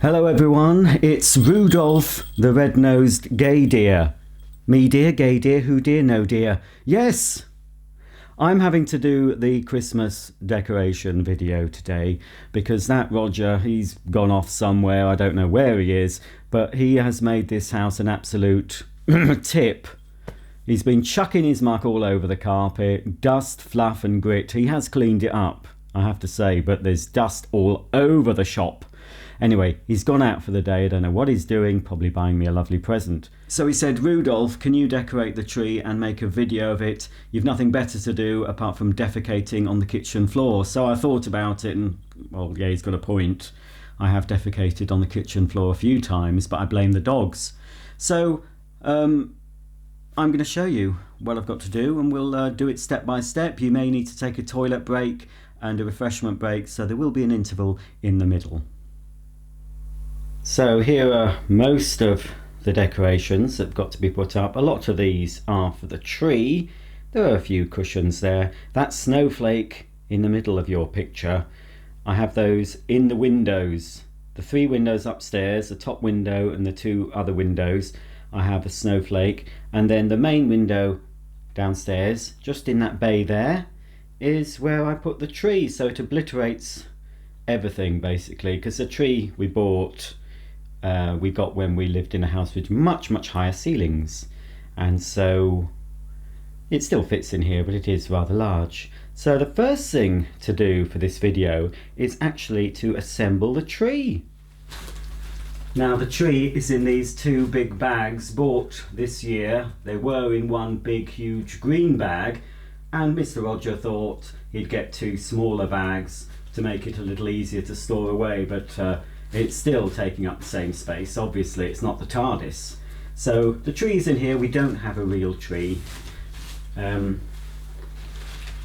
Hello everyone, it's Rudolph the red-nosed gay deer. Me dear, gay deer, who dear, no dear. Yes! I'm having to do the Christmas decoration video today because that Roger, he's gone off somewhere, I don't know where he is, but he has made this house an absolute tip. He's been chucking his muck all over the carpet, dust, fluff and grit. He has cleaned it up, I have to say, but there's dust all over the shop. Anyway, he's gone out for the day. I don't know what he's doing, probably buying me a lovely present. So he said, Rudolph, can you decorate the tree and make a video of it? You've nothing better to do apart from defecating on the kitchen floor. So I thought about it and, well, yeah, he's got a point. I have defecated on the kitchen floor a few times, but I blame the dogs. So I'm going to show you what I've got to do, and we'll do it step by step. You may need to take a toilet break and a refreshment break, so there will be an interval in the middle. So here are most of the decorations that have got to be put up. A lot of these are for the tree. There are a few cushions there. That snowflake in the middle of your picture, I have those in the windows. The 3 windows upstairs, the top window and the 2 other windows, I have a snowflake. And then the main window downstairs, just in that bay there, is where I put the tree. So it obliterates everything basically, because the tree we bought we got when we lived in a house with much higher ceilings, and so it still fits in here, but it is rather large. So the first thing to do for this video is actually to assemble the tree. Now the tree is in these 2 big bags bought this year. They were in one big huge green bag, and Mr. Roger thought he'd get 2 smaller bags to make it a little easier to store away, but it's still taking up the same space. Obviously it's not the TARDIS. So the tree's in here. We don't have a real tree. The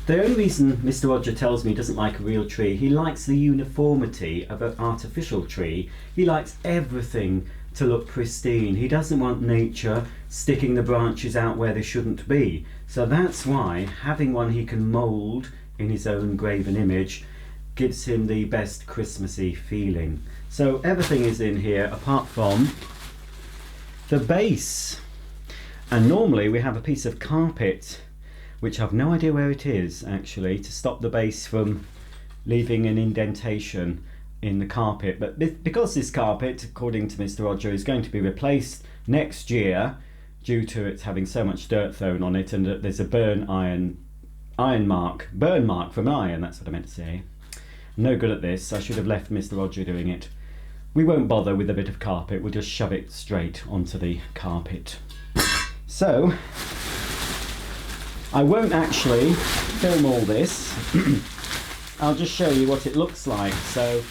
only reason Mr. Roger tells me he doesn't like a real tree, he likes the uniformity of an artificial tree. He likes everything to look pristine. He doesn't want nature sticking the branches out where they shouldn't be. So that's why having one he can mould in his own graven image gives him the best Christmassy feeling. So everything is in here apart from the base. And normally we have a piece of carpet, which I've no idea where it is actually, to stop the base from leaving an indentation in the carpet. But because this carpet, according to Mr. Roger, is going to be replaced next year due to it having so much dirt thrown on it, and there's a burn mark from iron, that's what I meant to say. I'm no good at this. I should have left Mr. Roger doing it. We won't bother with a bit of carpet, we'll just shove it straight onto the carpet. So I won't actually film all this. I'll just show you what it looks like. So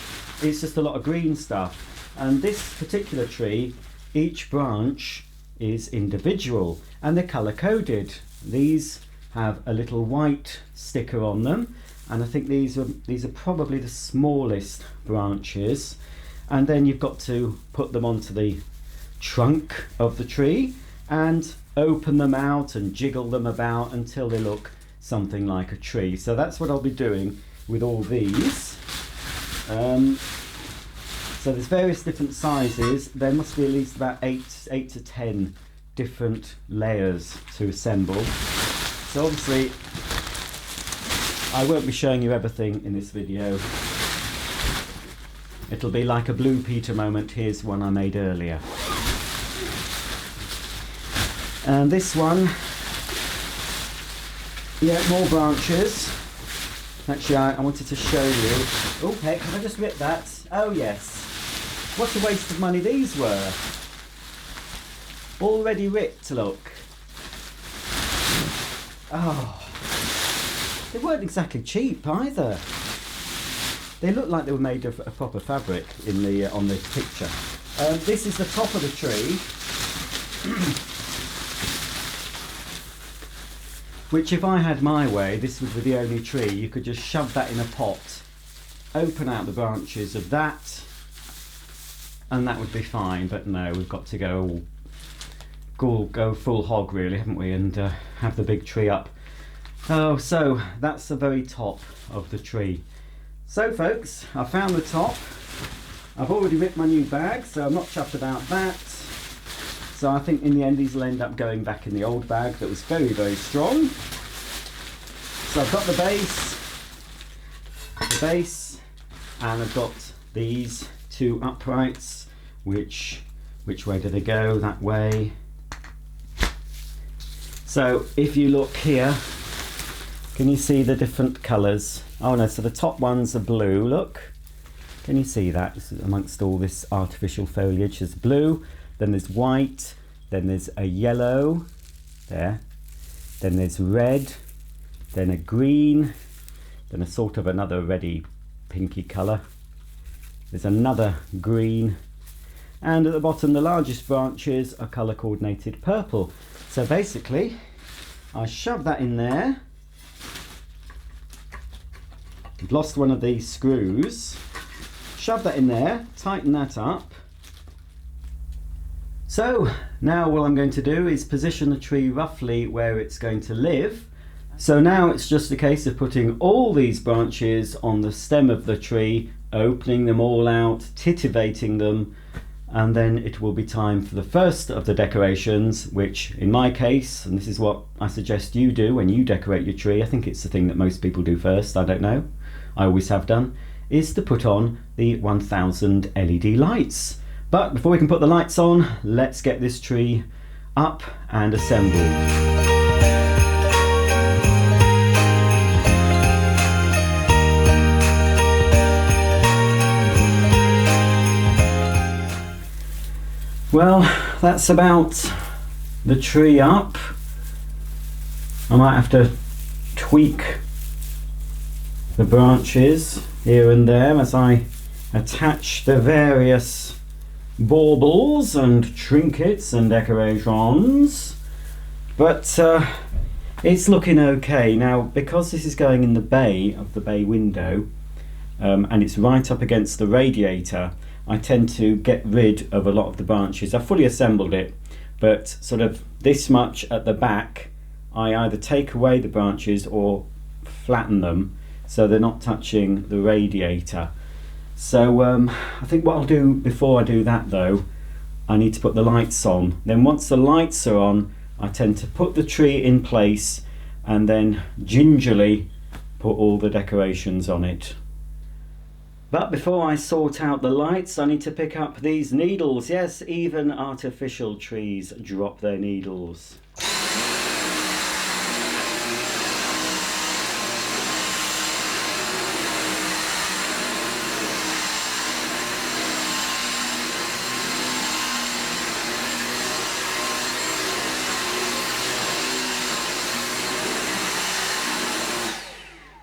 it's just a lot of green stuff, and this particular tree, each branch is individual and they're color coded. These have a little white sticker on them, and I think these are probably the smallest branches. And then you've got to put them onto the trunk of the tree and open them out and jiggle them about until they look something like a tree. So that's what I'll be doing with all these. So there's various different sizes. There must be at least about 8 to 10 different layers to assemble. So obviously I won't be showing you everything in this video. It'll be like a Blue Peter moment. Here's one I made earlier. And this one, yeah, more branches. Actually, I wanted to show you. Oh heck, can I just rip that? Oh yes. What a waste of money these were. Already ripped, look. Oh, they weren't exactly cheap either. They look like they were made of a proper fabric in the on the picture. This is the top of the tree, which if I had my way, this would be the only tree. You could just shove that in a pot, open out the branches of that, and that would be fine. But no, we've got to go full hog really, haven't we, and have the big tree up. Oh, so that's the very top of the tree. So folks, I found the top. I've already ripped my new bag, so I'm not chuffed about that. So I think in the end these will end up going back in the old bag that was very, very strong. So I've got the base, and I've got these two uprights, which way do they go? That way. So if you look here, can you see the different colours? Oh no, so the top ones are blue, look. Can you see that? This is amongst all this artificial foliage. There's blue, then there's white, then there's a yellow, there. Then there's red, then a green, then a sort of another reddy pinky colour. There's another green, and at the bottom the largest branches are colour coordinated purple. So basically I shove that in there. I've lost one of these screws. Shove that in there, tighten that up. So now what I'm going to do is position the tree roughly where it's going to live. So now it's just a case of putting all these branches on the stem of the tree, opening them all out, titivating them, and then it will be time for the first of the decorations, which in my case, and this is what I suggest you do when you decorate your tree, I think it's the thing that most people do first, I don't know, I always have done, is to put on the 1000 LED lights. But before we can put the lights on, let's get this tree up and assembled. Well, that's about the tree up. I might have to tweak the branches here and there as I attach the various baubles and trinkets and decorations, but it's looking okay. Now, because this is going in the bay of the bay window, and it's right up against the radiator, I tend to get rid of a lot of the branches. I've fully assembled it, but sort of this much at the back, I either take away the branches or flatten them so they're not touching the radiator. So I think what I'll do before I do that though, I need to put the lights on. Then once the lights are on, I tend to put the tree in place and then gingerly put all the decorations on it. But before I sort out the lights, I need to pick up these needles. Yes, even artificial trees drop their needles.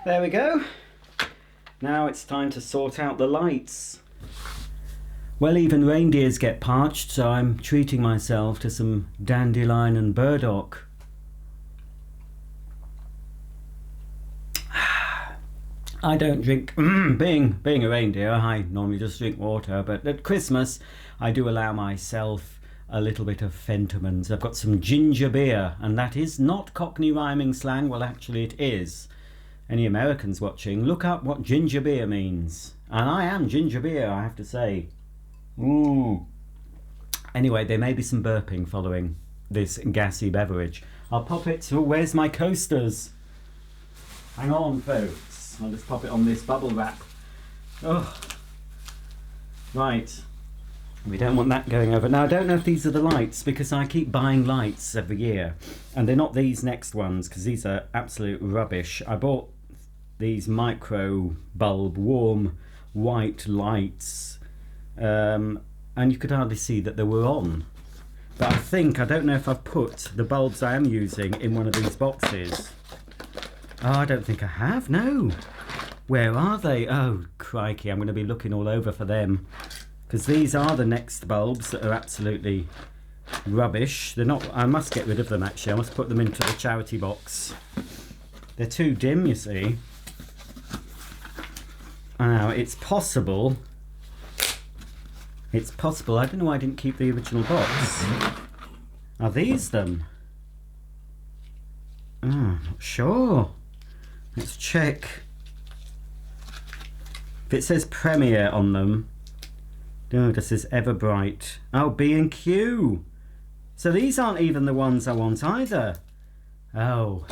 There we go. Now it's time to sort out the lights. Well, even reindeers get parched, so I'm treating myself to some dandelion and burdock. I don't drink, being a reindeer, I normally just drink water, but at Christmas I do allow myself a little bit of Fentimans. I've got some ginger beer, and that is not Cockney rhyming slang. Well, actually it is. Any Americans watching, look up what ginger beer means. And I am ginger beer, I have to say. Anyway, there may be some burping following this gassy beverage. I'll pop it. Oh, where's my coasters? Hang on, folks. I'll just pop it on this bubble wrap. Oh, right. We don't want that going over. Now, I don't know if these are the lights because I keep buying lights every year. And they're not these next ones because these are absolute rubbish. I bought these micro bulb warm white lights and you could hardly see that they were on. But I don't know if I've put the bulbs I am using in one of these boxes. Oh, I don't think I have, no. Where are they? Oh, crikey, I'm going to be looking all over for them. Because these are the next bulbs that are absolutely rubbish. They're not. I must get rid of them actually. I must put them into the charity box. They're too dim, you see. Now, it's possible. It's possible. I don't know why I didn't keep the original box. Are these them? Oh, I'm not sure. Let's check. If it says Premiere on them, Oh, this is ever bright. Oh, B and Q. So these aren't even the ones I want either. Oh,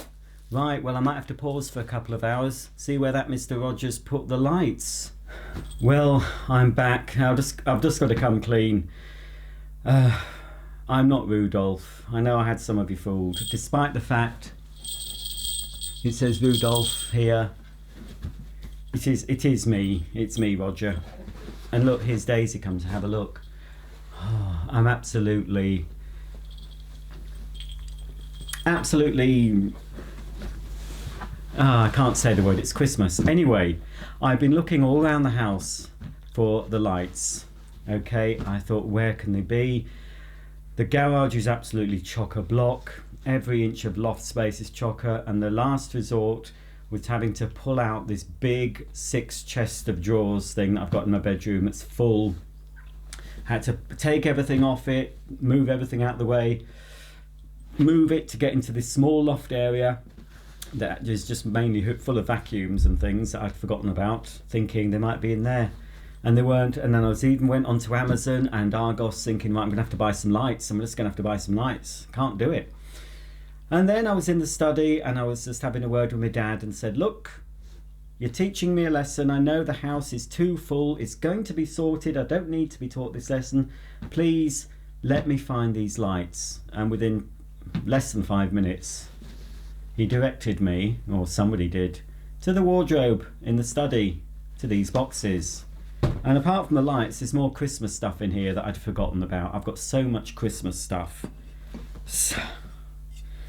right. Well, I might have to pause for a couple of hours, see where that Mr. Rogers put the lights. Well, I'm back. I've just got to come clean. I'm not Rudolph. I know I had some of you fooled, despite the fact it says Rudolph here. It is me. It's me, Roger. And look, here's Daisy. Come to have a look. Oh, I'm absolutely. I can't say the word. It's Christmas. Anyway, I've been looking all around the house for the lights. Okay, I thought, where can they be? The garage is absolutely chock-a-block. Every inch of loft space is chocker, and the last resort was having to pull out this big 6 chest of drawers thing that I've got in my bedroom. It's full. Had to take everything off it, move everything out of the way, move it to get into this small loft area that is just mainly full of vacuums and things that I'd forgotten about, thinking they might be in there. And they weren't. And then I went onto Amazon and Argos thinking, right, I'm going to have to buy some lights. I'm just going to have to buy some lights. Can't do it. And then I was in the study and I was just having a word with my dad and said, look, you're teaching me a lesson. I know the house is too full. It's going to be sorted. I don't need to be taught this lesson. Please let me find these lights. And within less than 5 minutes, he directed me, or somebody did, to the wardrobe in the study, to these boxes. And apart from the lights, there's more Christmas stuff in here that I'd forgotten about. I've got so much Christmas stuff.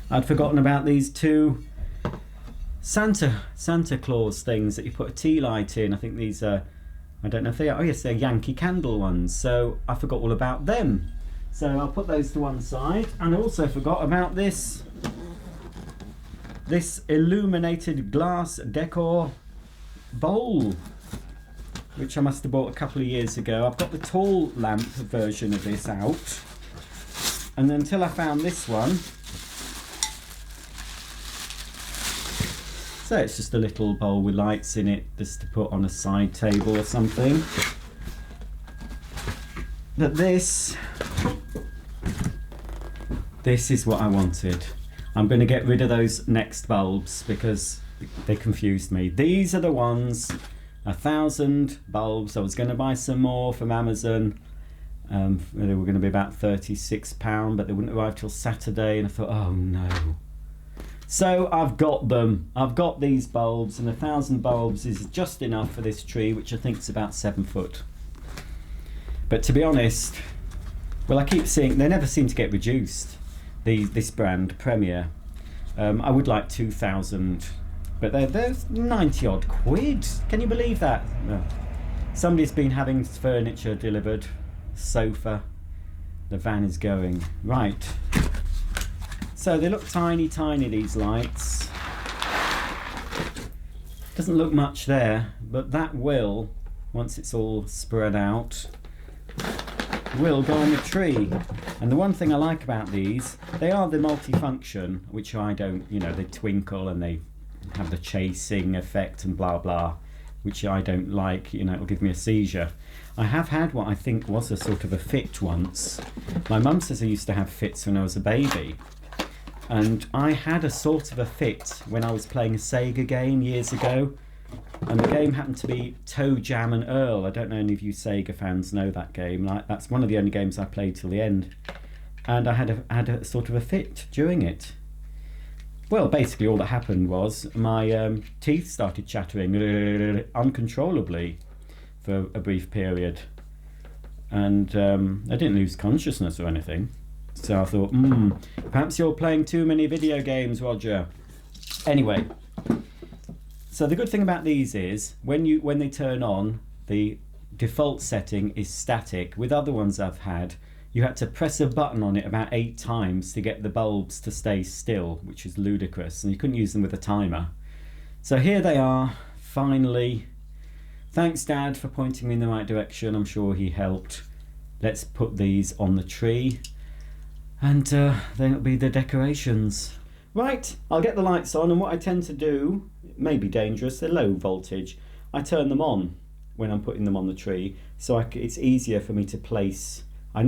I'd forgotten about these 2 Santa Claus things that you put a tea light in. I think these are, I don't know if they are, oh yes, they're Yankee Candle ones. So I forgot all about them. So I'll put those to one side. And I also forgot about this illuminated glass decor bowl, which I must have bought a couple of years ago. I've got the tall lamp version of this out. And until I found this one, so it's just a little bowl with lights in it, just to put on a side table or something. But this is what I wanted. I'm going to get rid of those next bulbs because they confused me. These are the ones, 1,000 bulbs. I was going to buy some more from Amazon. They were going to be about £36, but they wouldn't arrive till Saturday. And I thought, oh no. So I've got them. I've got these bulbs, and 1,000 bulbs is just enough for this tree, which I think is about 7 foot. But to be honest, well, I keep seeing they never seem to get reduced. This brand Premier, I would like 2,000, but they're 90 odd quid. Can you believe that? No. Somebody's been having furniture delivered, sofa. The van is going right. So they look tiny, these lights. Doesn't look much there, but that will, once it's all spread out, will go on the tree. And the one thing I like about these, they are the multifunction, which I don't, they twinkle and they have the chasing effect and blah blah, which I don't like. It'll give me a seizure. I have had what I think was a sort of a fit once. My mum says I used to have fits when I was a baby. And I had a sort of a fit when I was playing a Sega game years ago. And the game happened to be Toe Jam and Earl. I don't know any of you Sega fans know that game. That's one of the only games I played till the end. And I had a sort of a fit during it. Well, basically all that happened was my teeth started chattering uncontrollably for a brief period. And I didn't lose consciousness or anything. So I thought, perhaps you're playing too many video games, Roger. Anyway, so the good thing about these is when they turn on, the default setting is static. With other ones I've had, you had to press a button on it about 8 times to get the bulbs to stay still, which is ludicrous, and you couldn't use them with a timer. So here they are, finally. Thanks, Dad, for pointing me in the right direction. I'm sure he helped. Let's put these on the tree. And then it'll be the decorations. Right, I'll get the lights on, and what I tend to do, it may be dangerous, they're low voltage, I turn them on when I'm putting them on the tree, so it's easier for me to place. I've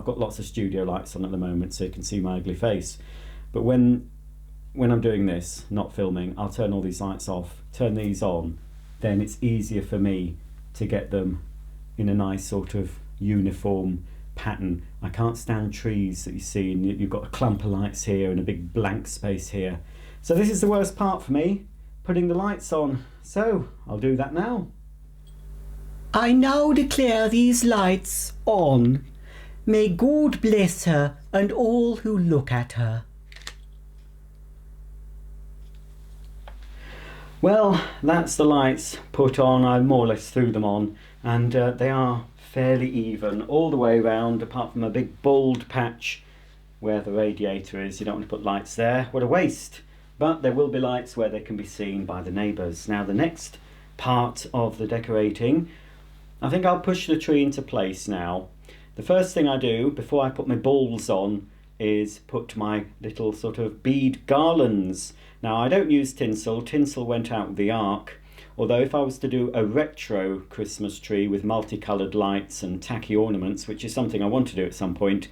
got lots of studio lights on at the moment so you can see my ugly face, but when I'm doing this, not filming, I'll turn all these lights off, turn these on, then it's easier for me to get them in a nice sort of uniform pattern. I can't stand trees that you see and you've got a clump of lights here and a big blank space here. So this is the worst part for me, putting the lights on. So I'll do that now. I now declare these lights on. May God bless her and all who look at her. Well, that's the lights put on. I more or less threw them on, and they are fairly even all the way around, apart from a big bald patch where the radiator is. You don't want to put lights there, what a waste. But there will be lights where they can be seen by the neighbours. Now the next part of the decorating, I think I'll push the tree into place now. The first thing I do before I put my balls on is put my little sort of bead garlands. Now I don't use tinsel. Tinsel went out with the ark, although if I was to do a retro Christmas tree with multicoloured lights and tacky ornaments, which is something I want to do at some point,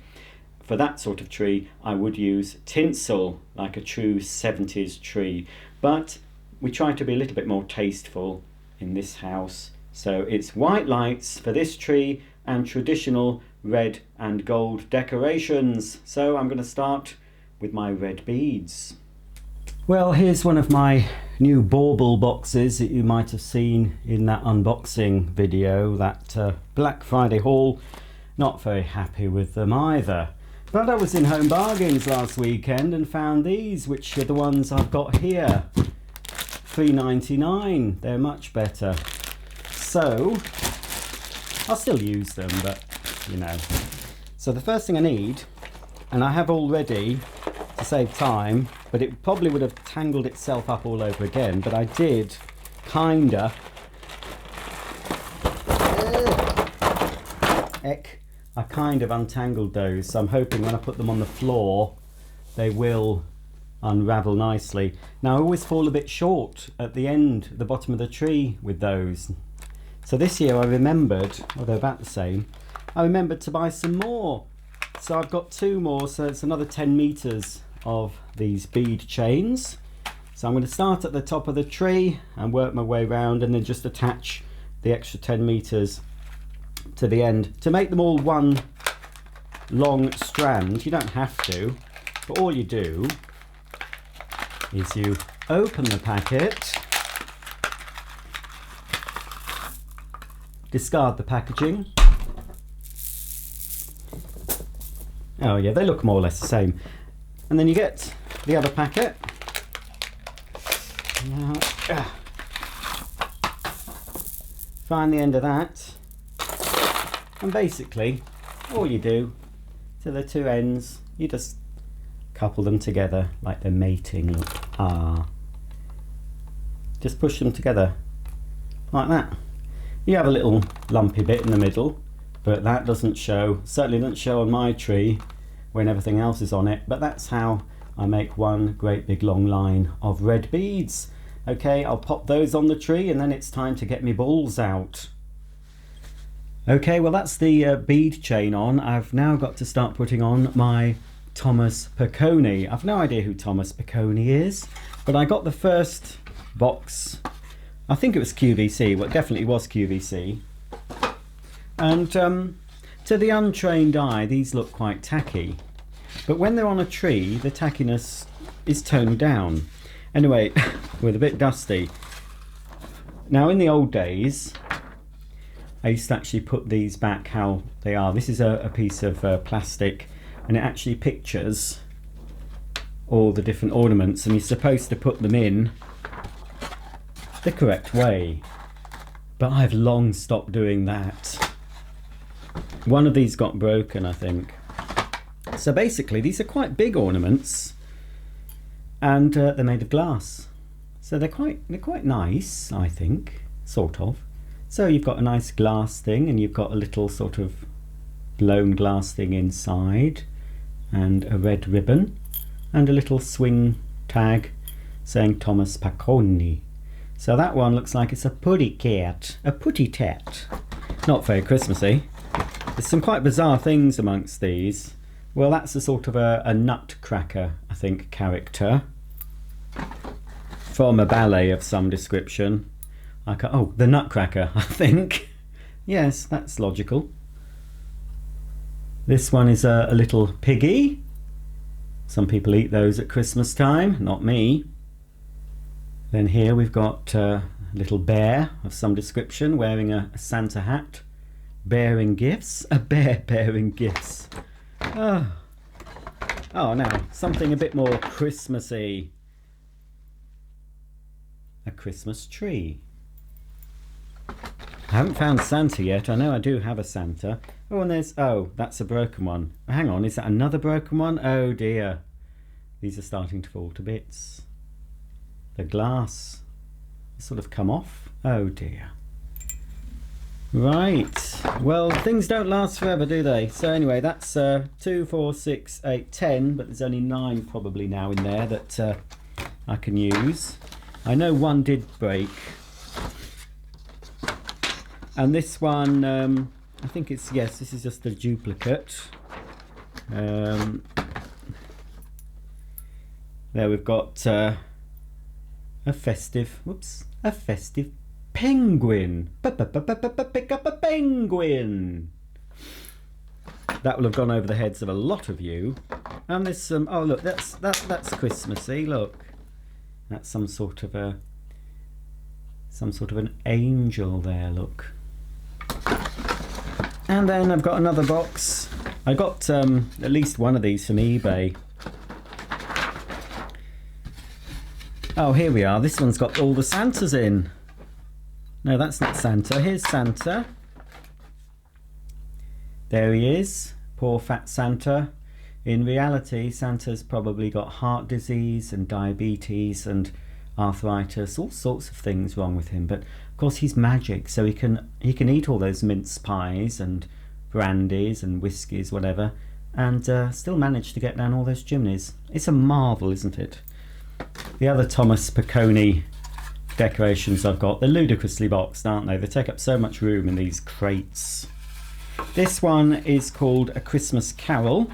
for that sort of tree I would use tinsel, like a true 70s tree. But we try to be a little bit more tasteful in this house, so it's white lights for this tree and traditional red and gold decorations. So I'm going to start with my red beads. Well, here's one of my new bauble boxes that you might have seen in that unboxing video, that Black Friday haul. Not very happy with them either. But I was in Home Bargains last weekend and found these, which are the ones I've got here. $3.99. They're much better. So I'll still use them, but you know. So the first thing I need, and I have already, to save time, but it probably would have tangled itself up all over again, but I did kinda I kind of untangled those, so I'm hoping when I put them on the floor they will unravel nicely. Now I always fall a bit short at the end, the bottom of the tree with those. So this year I remembered, well they're about the same, I remembered to buy some more. So I've got 2 more, so it's another 10 meters of these bead chains. So I'm going to start at the top of the tree and work my way around and then just attach the extra 10 meters to the end to make them all one long strand. You don't have to, but all you do is you open the packet, discard the packaging. Oh yeah, they look more or less the same. And then you get the other packet. Find the end of that. And basically, all you do to the 2 ends, you just couple them together like they're mating. Just push them together like that. You have a little lumpy bit in the middle, but that doesn't show, certainly doesn't show on my tree when everything else is on it. But that's how I make one great big long line of red beads. Okay, I'll pop those on the tree and then it's time to get my balls out. Okay, well that's the bead chain on. I've now got to start putting on my Thomas Piccone. I've no idea who Thomas Piccone is, but I got the first box, I think it was QVC, well it definitely was QVC. And to the untrained eye these look quite tacky, but when they're on a tree the tackiness is toned down. Anyway, we're a bit dusty. Now in the old days I used to actually put these back how they are. This is a piece of plastic and it actually pictures all the different ornaments and you're supposed to put them in the correct way. But I've long stopped doing that. One of these got broken, I think. So basically these are quite big ornaments and they're made of glass. So they're quite nice, I think, sort of. So you've got a nice glass thing and you've got a little sort of blown glass thing inside and a red ribbon and a little swing tag saying Thomas Piccone. So that one looks like it's a putty cat. A putty tat. Not very Christmassy. There's some quite bizarre things amongst these. Well, that's a sort of a nutcracker, I think, character. From a ballet of some description. Oh, the Nutcracker, I think. Yes, that's logical. This one is a little piggy. Some people eat those at Christmas time, not me. Then here we've got a little bear of some description wearing a Santa hat, bearing gifts. A bear bearing gifts. Oh, now something a bit more Christmassy. A Christmas tree. I haven't found Santa yet. I know I do have a Santa. Oh, and that's a broken one. Hang on, is that another broken one? Oh dear. These are starting to fall to bits. The glass has sort of come off. Oh dear. Right. Well, things don't last forever, do they? So anyway, that's 2, 4, 6, 8, 10, but there's only 9 probably now in there that I can use. I know one did break. And this one, I think it's, yes, this is just a duplicate. There we've got a festive penguin. Pick up a penguin. That will have gone over the heads of a lot of you. And there's some, oh look, that's Christmassy, look. That's some sort of an angel there, look. And then I've got another box. I got at least one of these from eBay. Oh, here we are. This one's got all the Santas in. No, that's not Santa. Here's Santa. There he is. Poor fat Santa. In reality, Santa's probably got heart disease and diabetes and arthritis, all sorts of things wrong with him. But of course he's magic, so he can eat all those mince pies and brandies and whiskies, whatever, and still manage to get down all those chimneys. It's a marvel, isn't it? The other Thomas Piccone decorations I've got, they're ludicrously boxed, aren't they? They take up so much room in these crates. This one is called A Christmas Carol,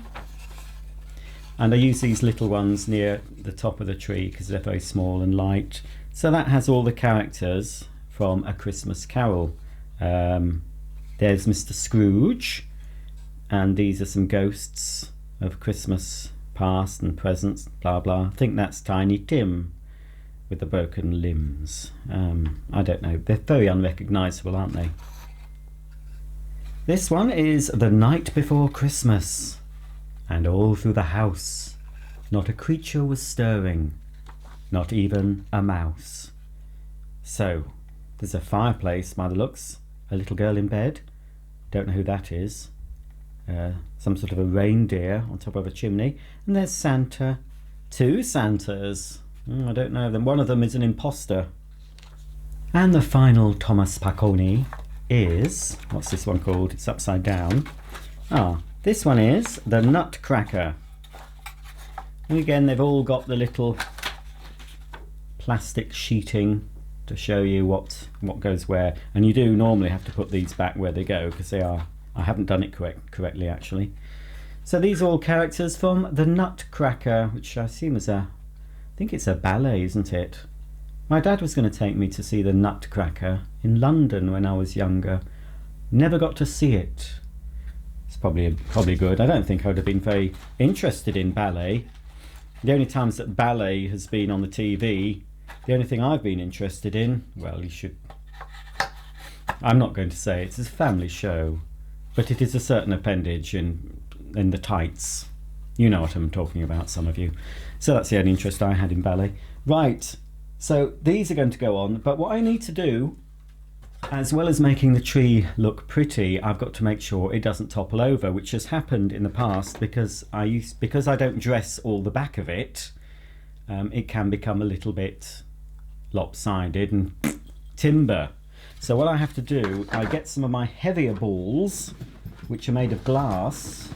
and I use these little ones near the top of the tree because they're very small and light. So that has all the characters from A Christmas Carol. There's Mr. Scrooge, and these are some ghosts of Christmas past and presents, blah blah. I think that's Tiny Tim with the broken limbs. I don't know, they're very unrecognisable, aren't they? This one is The Night Before Christmas, and all through the house not a creature was stirring, not even a mouse. So there's a fireplace by the looks, a little girl in bed, don't know who that is, some sort of a reindeer on top of a chimney, and there's Santa. 2 Santas. I don't know them. One of them is an imposter. And the final Thomas Piccone is, what's this one called? It's upside down. This one is the Nutcracker. And again, they've all got the little plastic sheeting to show you what goes where. And you do normally have to put these back where they go because they are, I haven't done it correctly actually. So these are all characters from the Nutcracker, which I assume is I think it's a ballet, isn't it? My dad was going to take me to see the Nutcracker in London when I was younger. Never got to see it. It's probably good. I don't think I would have been very interested in ballet. The only times that ballet has been on the TV, the only thing I've been interested in, well, I'm not going to say it's a family show, but it is a certain appendage in the tights. You know what I'm talking about, some of you. So that's the only interest I had in ballet. Right, so these are going to go on, but what I need to do, as well as making the tree look pretty, I've got to make sure it doesn't topple over, which has happened in the past because I don't dress all the back of it. It can become a little bit lopsided and timber. So what I have to do, I get some of my heavier balls, which are made of glass.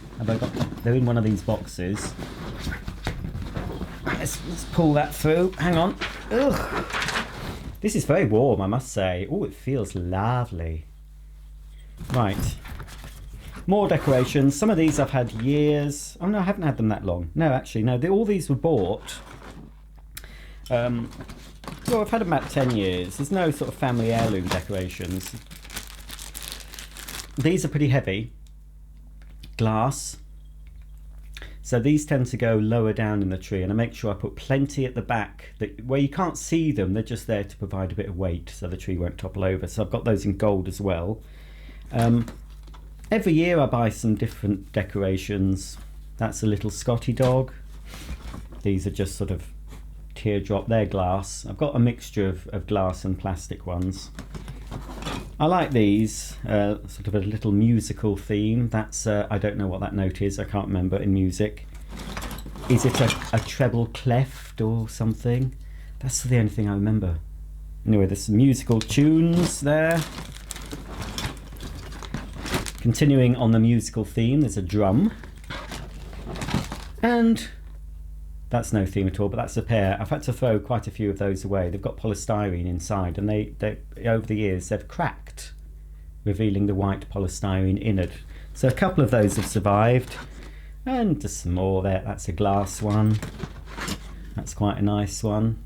They're in one of these boxes. Let's pull that through. Hang on. Ugh. This is very warm, I must say. Oh, it feels lovely. Right. More decorations. Some of these I've had years. Oh no, I haven't had them that long. No, actually, no. All these were bought. Well, I've had them about 10 years. There's no sort of family heirloom decorations. These are pretty heavy. Glass. So these tend to go lower down in the tree, and I make sure I put plenty at the back where you can't see them. They're just there to provide a bit of weight so the tree won't topple over. So I've got those in gold as well. Every year I buy some different decorations. That's a little Scotty dog. These are just sort of teardrop. They're glass. I've got a mixture of glass and plastic ones. I like these, sort of a little musical theme. That's, I don't know what that note is, I can't remember in music. Is it a treble clef or something? That's the only thing I remember. Anyway, there's some musical tunes there. Continuing on the musical theme, there's a drum. And that's no theme at all, but that's a pair. I've had to throw quite a few of those away. They've got polystyrene inside, and they over the years they've cracked, revealing the white polystyrene innard. So a couple of those have survived, and just some more there. That's a glass one. That's quite a nice one.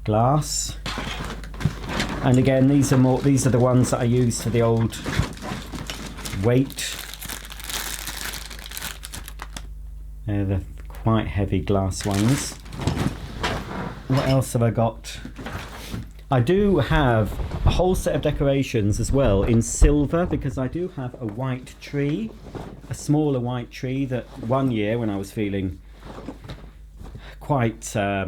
Glass. And again, these are the ones that I use for the old weight. They're the quite heavy glass ones. What else have I got? I do have a whole set of decorations as well in silver, because I do have a white tree, a smaller white tree that one year when I was feeling quite I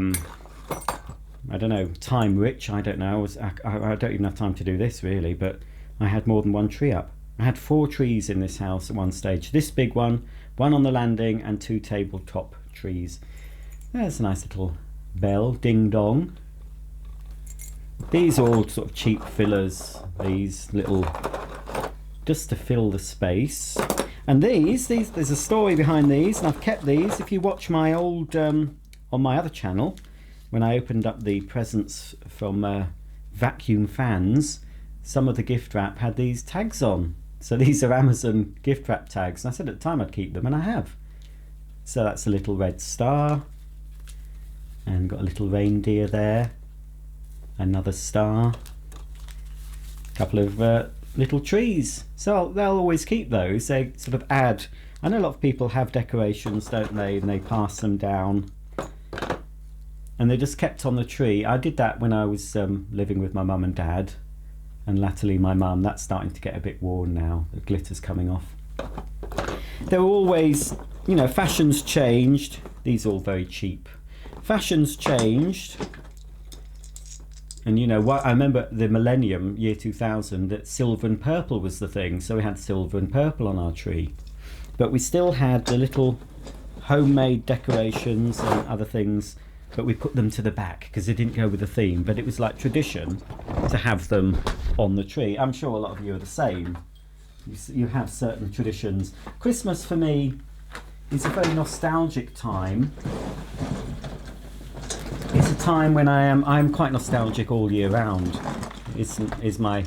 don't know, time rich, I don't know, I don't even have time to do this really, but I had more than one tree up. I had 4 trees in this house at one stage. This big one on the landing, and 2 tabletop trees. There's a nice little bell, ding dong. These are all sort of cheap fillers, these little, just to fill the space. And these there's a story behind these, and I've kept these. If you watch my old on my other channel, when I opened up the presents from vacuum fans, some of the gift wrap had these tags on. So these are Amazon gift wrap tags, and I said at the time I'd keep them, and I have. So that's a little red star, and got a little reindeer there, another star, a couple of little trees. So they'll always keep those. They sort of add. I know a lot of people have decorations, don't they, and they pass them down, and they're just kept on the tree. I did that when I was living with my mum and dad, and latterly my mum. That's starting to get a bit worn now. The glitter's coming off. There were always, you know, fashions changed. These are all very cheap. Fashions changed, and you know what? I remember the millennium, year 2000, that silver and purple was the thing. So we had silver and purple on our tree, but we still had the little homemade decorations and other things, but we put them to the back because they didn't go with the theme. But it was like tradition to have them on the tree. I'm sure a lot of you are the same. You have certain traditions. Christmas for me is a very nostalgic time. It's a time when I'm quite nostalgic all year round. Is my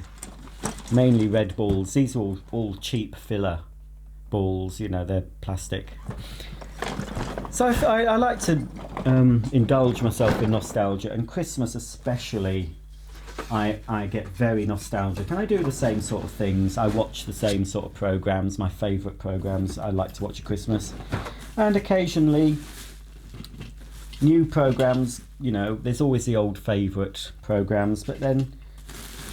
mainly red balls. These are all cheap filler balls, you know, they're plastic. So I like to indulge myself in nostalgia, and Christmas especially, I get very nostalgic, and I do the same sort of things. I watch the same sort of programs, my favourite programs I like to watch at Christmas, and occasionally new programs. You know, there's always the old favourite programs, but then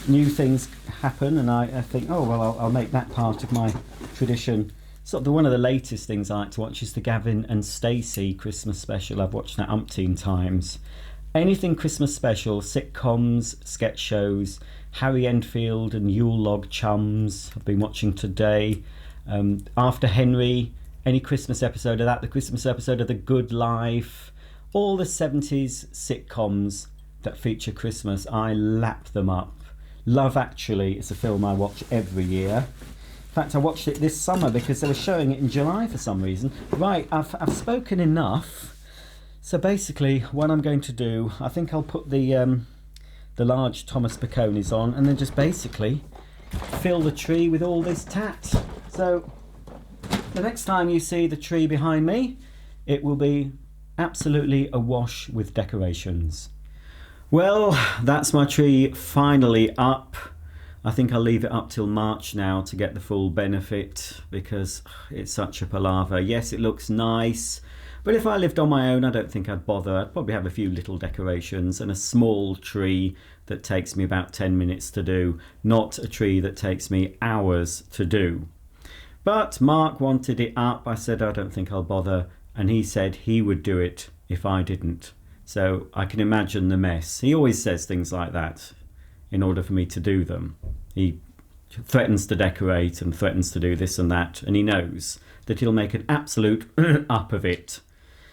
new things happen, and I think, oh well, I'll make that part of my tradition. Sort of one of the latest things I like to watch is the Gavin and Stacey Christmas special. I've watched that umpteen times. Anything Christmas special, sitcoms, sketch shows, Harry Enfield and Yule Log Chums I've been watching today. After Henry, any Christmas episode of that, the Christmas episode of The Good Life, all the 70s sitcoms that feature Christmas, I lap them up. Love Actually is a film I watch every year. In fact, I watched it this summer because they were showing it in July for some reason. Right, I've spoken enough. So basically, what I'm going to do, I think I'll put the the large Thomas Picconis on, and then just basically fill the tree with all this tat. So the next time you see the tree behind me, it will be absolutely awash with decorations. Well, that's my tree finally up. I think I'll leave it up till March now to get the full benefit, because it's such a palaver. Yes, it looks nice, but if I lived on my own, I don't think I'd bother. I'd probably have a few little decorations and a small tree that takes me about 10 minutes to do, not a tree that takes me hours to do. But Mark wanted it up. I said I don't think I'll bother, and he said he would do it if I didn't. So I can imagine the mess. He always says things like that in order for me to do them. He threatens to decorate and threatens to do this and that, and he knows that he'll make an absolute up of it.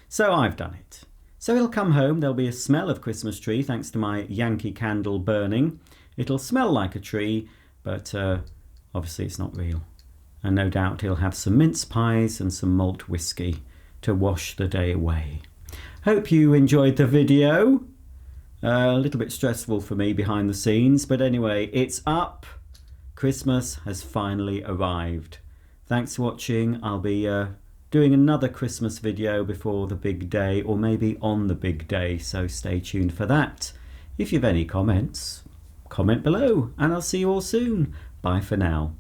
So I've done it. So he'll come home, there'll be a smell of Christmas tree thanks to my Yankee candle burning. It'll smell like a tree, but obviously it's not real. And no doubt he'll have some mince pies and some malt whiskey to wash the day away. Hope you enjoyed the video. A little bit stressful for me behind the scenes, but anyway, it's up. Christmas has finally arrived. Thanks for watching. I'll be doing another Christmas video before the big day, or maybe on the big day, so stay tuned for that. If you have any comments, comment below, and I'll see you all soon. Bye for now.